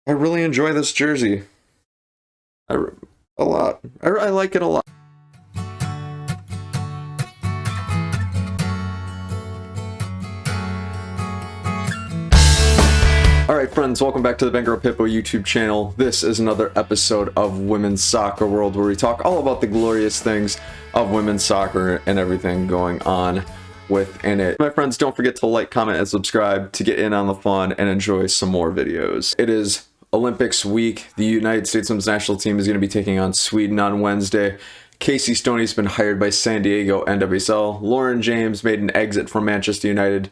I really enjoy this jersey. A lot. I like it a lot. Alright friends, welcome back to the Bangor Pippo YouTube channel. This is another episode of Women's Soccer World where we talk all about the glorious things of women's soccer and everything going on within it. My friends, don't forget to like, comment, and subscribe to get in on the fun and enjoy some more videos. It is Olympics week. The United States Women's National Team is going to be taking on Sweden on Wednesday. Casey Stoney's been hired by San Diego NWSL. Lauren James made an exit from Manchester United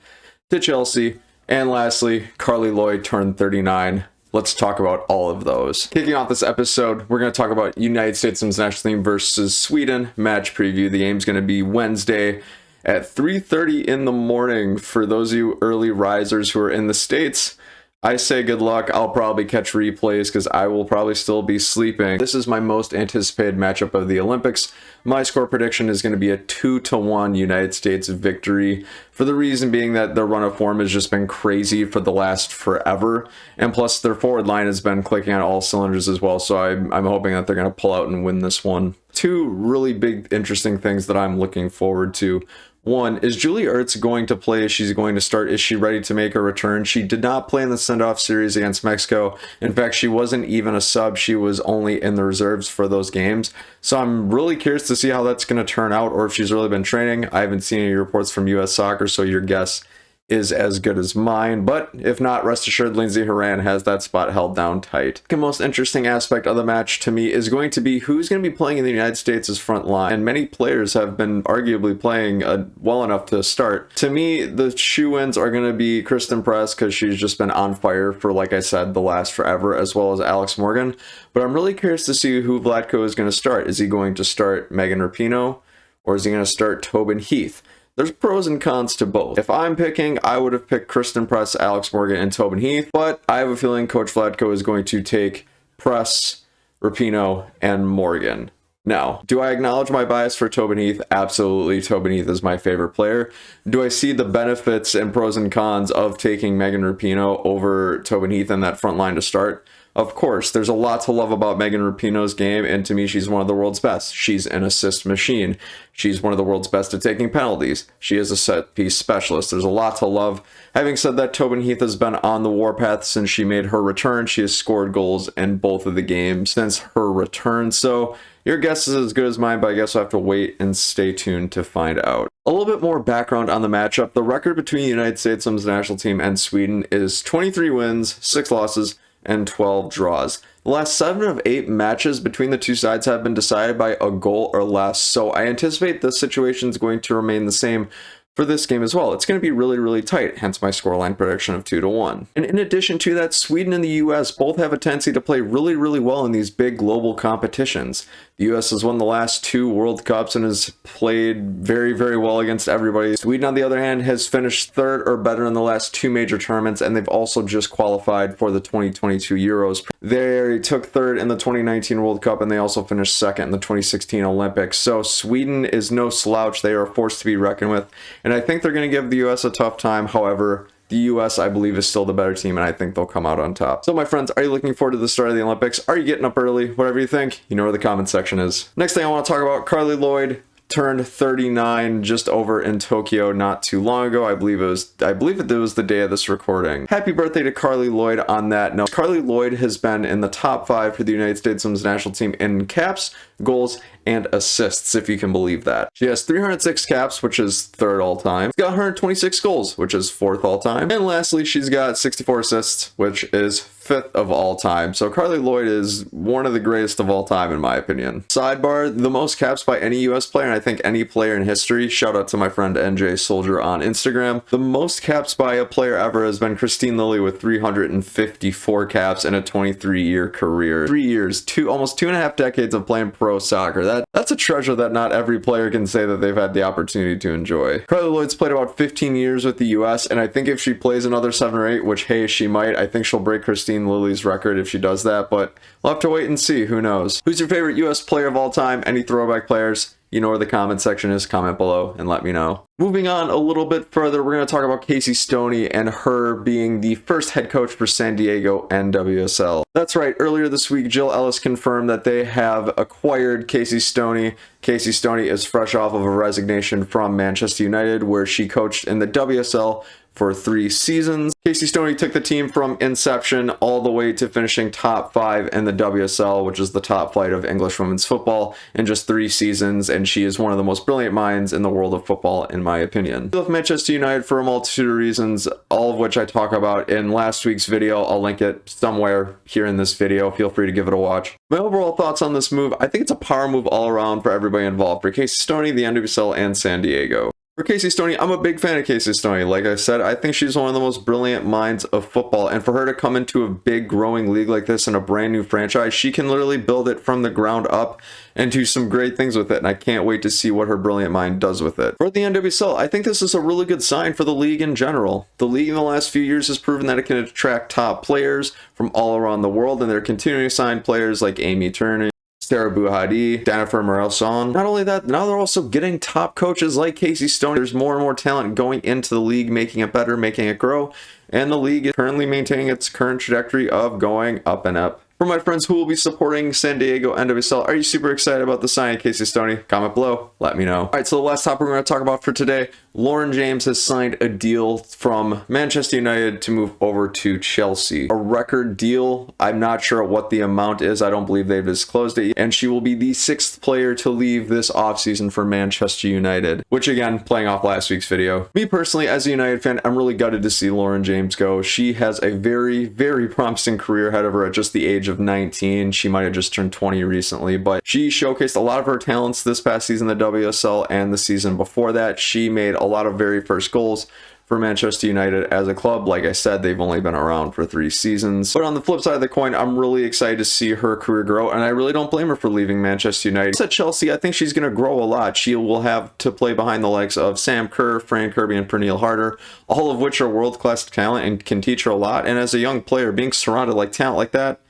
to Chelsea. And lastly, Carli Lloyd turned 39. Let's talk about all of those. Kicking off this episode, we're going to talk about United States Women's National Team versus Sweden match preview. The game's going to be Wednesday at 3:30 in the morning. For those of you early risers who are in the States, I say good luck. I'll probably catch replays because I will probably still be sleeping. This is my most anticipated matchup of the Olympics. My score prediction is going to be a 2-1 United States victory, for the reason being that their run of form has just been crazy for the last forever, and plus their forward line has been clicking on all cylinders as well, so I'm hoping that they're going to pull out and win this one. Two really big interesting things that I'm looking forward to. One, is Julie Ertz going to play? Is she going to start? Is she ready to make a return? She did not play in the send-off series against Mexico. In fact, she wasn't even a sub. She was only in the reserves for those games. So I'm really curious to see how that's going to turn out, or if she's really been training. I haven't seen any reports from US Soccer, so your guess is as good as mine, but if not, rest assured Lindsey Horan has that spot held down tight. The most interesting aspect of the match to me is going to be who's going to be playing in the United States' front line, and many players have been arguably playing well enough to start. To me, the shoo-ins are going to be Kristen Press, because she's just been on fire for, like I said, the last forever, as well as Alex Morgan, but I'm really curious to see who Vlatko is going to start. Is he going to start Megan Rapinoe, or is he going to start Tobin Heath? There's pros and cons to both. If I'm picking, I would have picked Kristen Press, Alex Morgan, and Tobin Heath, but I have a feeling Coach Vlatko is going to take Press, Rapinoe, and Morgan. Now, do I acknowledge my bias for Tobin Heath? Absolutely, Tobin Heath is my favorite player. Do I see the benefits and pros and cons of taking Megan Rapinoe over Tobin Heath in that front line to start? Of course, there's a lot to love about Megan Rapinoe's game, and to me, she's one of the world's best. She's an assist machine. She's one of the world's best at taking penalties. She is a set-piece specialist. There's a lot to love. Having said that, Tobin Heath has been on the warpath since she made her return. She has scored goals in both of the games since her return, so your guess is as good as mine, but I guess I'll have to wait and stay tuned to find out. A little bit more background on the matchup. The record between the United States Women's National Team and Sweden is 23 wins, 6 losses, and 12 draws. The last 7 of 8 matches between the two sides have been decided by a goal or less, so I anticipate the situation is going to remain the same for this game as well. It's going to be really, really tight, hence my scoreline prediction of 2-1. And in addition to that, Sweden and the US both have a tendency to play really, really well in these big global competitions. The US has won the last 2 World Cups and has played very, very well against everybody. Sweden, on the other hand, has finished 3rd or better in the last 2 major tournaments, and they've also just qualified for the 2022 Euros. They took 3rd in the 2019 World Cup, and they also finished 2nd in the 2016 Olympics. So Sweden is no slouch. They are a force to be reckoned with, and I think they're going to give the US a tough time. However, the US, I believe, is still the better team, and I think they'll come out on top. So my friends, are you looking forward to the start of the Olympics? Are you getting up early? Whatever you think, you know where the comment section is. Next thing I want to talk about, Carli Lloyd turned 39 just over in Tokyo not too long ago. I believe it was the day of this recording. Happy birthday to Carli Lloyd on that note. Carli Lloyd has been in the top 5 for the United States Women's National Team in caps, goals, and assists, if you can believe that. She has 306 caps, which is 3rd all time. She's got 126 goals, which is 4th all time. And lastly, she's got 64 assists, which is 5th of all time. So Carli Lloyd is one of the greatest of all time, in my opinion. Sidebar, the most caps by any US player, and I think any player in history, shout out to my friend NJ Soldier on Instagram, the most caps by a player ever has been Christine Lilly with 354 caps in a 23-year career. 3 years, almost 2.5 decades of playing pro soccer. That's a treasure that not every player can say that they've had the opportunity to enjoy. Carli Lloyd's played about 15 years with the US, and I think if she plays another 7 or 8, which, hey, she might, I think she'll break Christine Lilly's record if she does that, but we'll have to wait and see. Who knows? Who's your favorite US player of all time? Any throwback players? You know where the comment section is. Comment below and let me know. Moving on a little bit further, we're going to talk about Casey Stoney and her being the first head coach for San Diego NWSL. That's right, earlier this week, Jill Ellis confirmed that they have acquired Casey Stoney. Casey Stoney is fresh off of a resignation from Manchester United, where she coached in the WSL for 3 seasons. Casey Stoney took the team from inception all the way to finishing top 5 in the WSL, which is the top flight of English women's football, in just 3 seasons, and she is one of the most brilliant minds in the world of football, in my opinion. I love Manchester United for a multitude of reasons, all of which I talk about in last week's video. I'll link it somewhere here in this video. Feel free to give it a watch. My overall thoughts on this move: I think it's a power move all around for everybody involved, for Casey Stoney, the NWSL, and San Diego. For Casey Stoney, I'm a big fan of Casey Stoney. Like I said, I think she's one of the most brilliant minds of football, and for her to come into a big growing league like this in a brand new franchise, she can literally build it from the ground up and do some great things with it, and I can't wait to see what her brilliant mind does with it. For the NWSL, I think this is a really good sign for the league in general. The league in the last few years has proven that it can attract top players from all around the world, and they're continuing to sign players like Amy Turner, Sarah Buhadi, Jennifer Morel-Son. Not only that, now they're also getting top coaches like Casey Stoney. There's more and more talent going into the league, making it better, making it grow, and the league is currently maintaining its current trajectory of going up and up. For my friends who will be supporting San Diego NWSL, are you super excited about the signing of Casey Stoney? Comment below, let me know. Alright, so the last topic we're going to talk about for today, Lauren James has signed a deal from Manchester United to move over to Chelsea. A record deal. I'm not sure what the amount is. I don't believe they've disclosed it yet. And she will be the 6th player to leave this offseason for Manchester United, which again, playing off last week's video. Me personally, as a United fan, I'm really gutted to see Lauren James go. She has a very, very promising career ahead of her at just the age of 19. She might have just turned 20 recently, but she showcased a lot of her talents this past season in the WSL and the season before that. She made a lot of very first goals for Manchester United as a club. Like I said, they've only been around for 3 seasons. But on the flip side of the coin, I'm really excited to see her career grow, and I really don't blame her for leaving Manchester United. At Chelsea, I think she's going to grow a lot. She will have to play behind the likes of Sam Kerr, Fran Kirby, and Pernille Harder, all of which are world-class talent and can teach her a lot. And as a young player, being surrounded like talent like that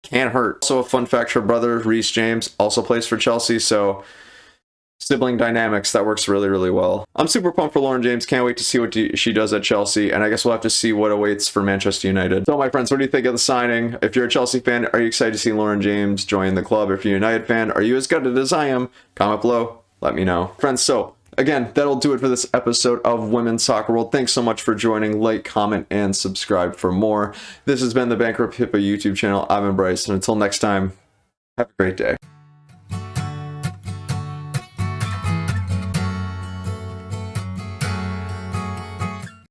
can't hurt. Also, a fun fact, her brother, Reece James, also plays for Chelsea, so sibling dynamics, that works really, really well. I'm super pumped for Lauren James. Can't wait to see what she does at Chelsea, and I guess we'll have to see what awaits for Manchester United. So my friends, what do you think of the signing? If you're a Chelsea fan, are you excited to see Lauren James join the club? If you're a United fan, are you as gutted as I am? Comment below, let me know. Friends, so again, that'll do it for this episode of Women's Soccer World. Thanks so much for joining. Like, comment, and subscribe for more. This has been the Bankrupt Hippo YouTube channel. I've been Bryce, and until next time, have a great day.